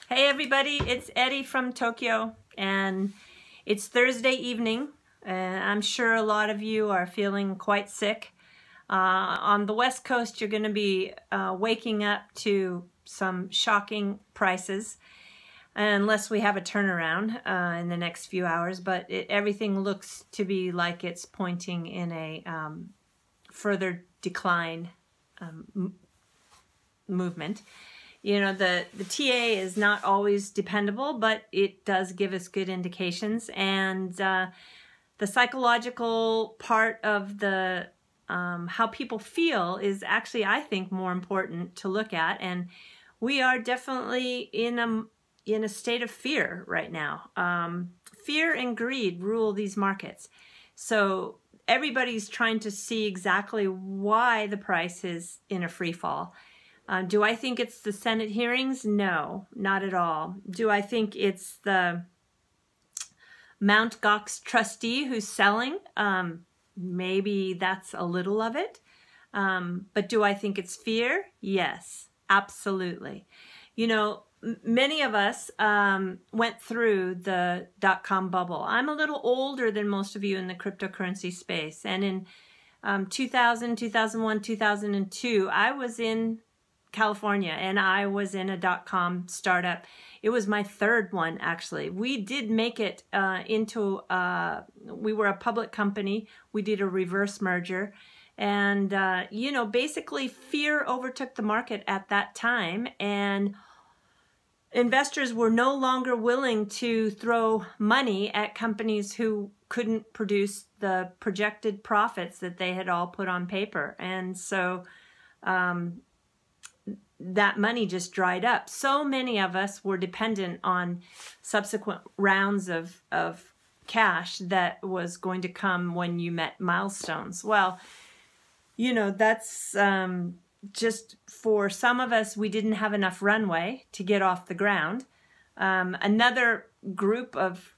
Hey everybody, it's Eddie from Tokyo, and it's Thursday evening. I'm sure a lot of you are feeling quite sick. On the West Coast, you're going to be waking up to some shocking prices, unless we have a turnaround in the next few hours, but everything looks to be like it's pointing in a further decline movement. You know, the TA is not always dependable, but it does give us good indications. And the psychological part of the how people feel is actually, I think, more important to look at. And we are definitely in a state of fear right now. Fear and greed rule these markets. So everybody's trying to see exactly why the price is in a free fall. Do I think it's the Senate hearings? No, not at all. Do I think it's the Mt. Gox trustee who's selling? Maybe that's a little of it. But do I think it's fear? Yes, absolutely. You know, many of us went through the dot-com bubble. I'm a little older than most of you in the cryptocurrency space. And in 2000, 2001, 2002, I was in California, and I was in a dot-com startup. It was my third one, actually. We did make it into, we were a public company. We did a reverse merger. And, you know, basically fear overtook the market at that time. And investors were no longer willing to throw money at companies who couldn't produce the projected profits that they had all put on paper. And so, that money just dried up. So many of us were dependent on subsequent rounds of cash that was going to come when you met milestones. Well, you know, that's just for some of us, we didn't have enough runway to get off the ground. Another group of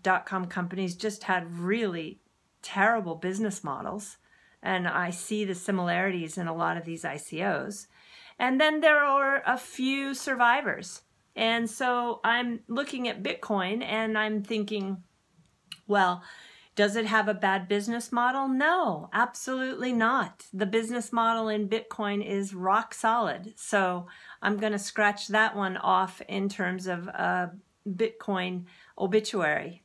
dot-com companies just had really terrible business models. And I see the similarities in a lot of these ICOs. And then there are a few survivors. And so I'm looking at Bitcoin and I'm thinking, well, does it have a bad business model? No, absolutely not. The business model in Bitcoin is rock solid. So I'm going to scratch that one off in terms of Bitcoin obituary,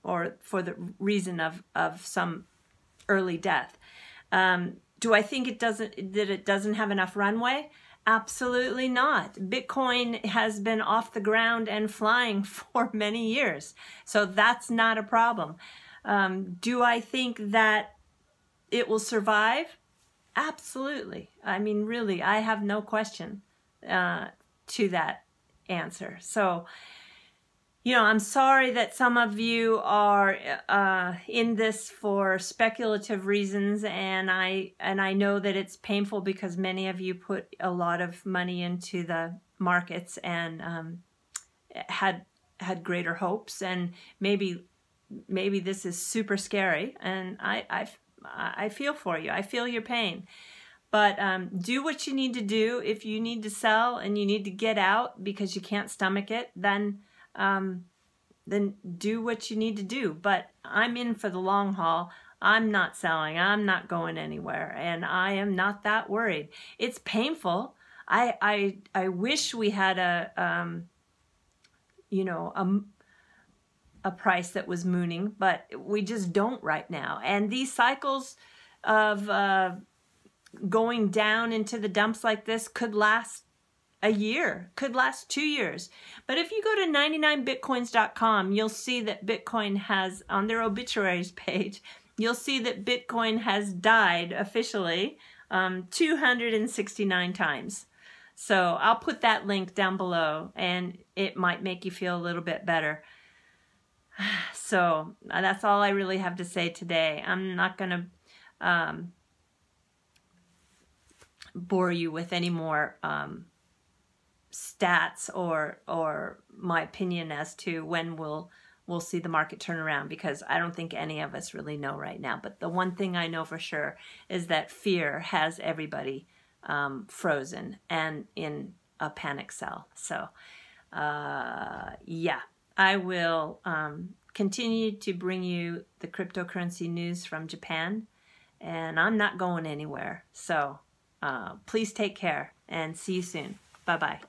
or for the reason of some early death. Do I think it doesn't have enough runway? Absolutely not. Bitcoin has been off the ground and flying for many years. So that's not a problem. Do I think that it will survive? Absolutely. I mean, really, I have no question to that answer. So, you know, I'm sorry that some of you are in this for speculative reasons, and I know that it's painful because many of you put a lot of money into the markets and had greater hopes, and maybe this is super scary, and I feel for you. I feel your pain. But do what you need to do. If you need to sell and you need to get out because you can't stomach it, then do what you need to do. But I'm in for the long haul. I'm not selling. I'm not going anywhere. And I am not that worried. It's painful. I wish we had you know, a price that was mooning, but we just don't right now. And these cycles of going down into the dumps like this could last a year, could last 2 years. But if you go to 99bitcoins.com, you'll see that Bitcoin has, on their obituaries page, you'll see that Bitcoin has died officially 269 times. So I'll put that link down below, and it might make you feel a little bit better. So that's all I really have to say today. I'm not going to bore you with any more stats or my opinion as to when we'll see the market turn around, because I don't think any of us really know right now. But the one thing I know for sure is that fear has everybody frozen and in a panic cell. So yeah, I will continue to bring you the cryptocurrency news from Japan, and I'm not going anywhere. So please take care and see you soon. Bye-bye.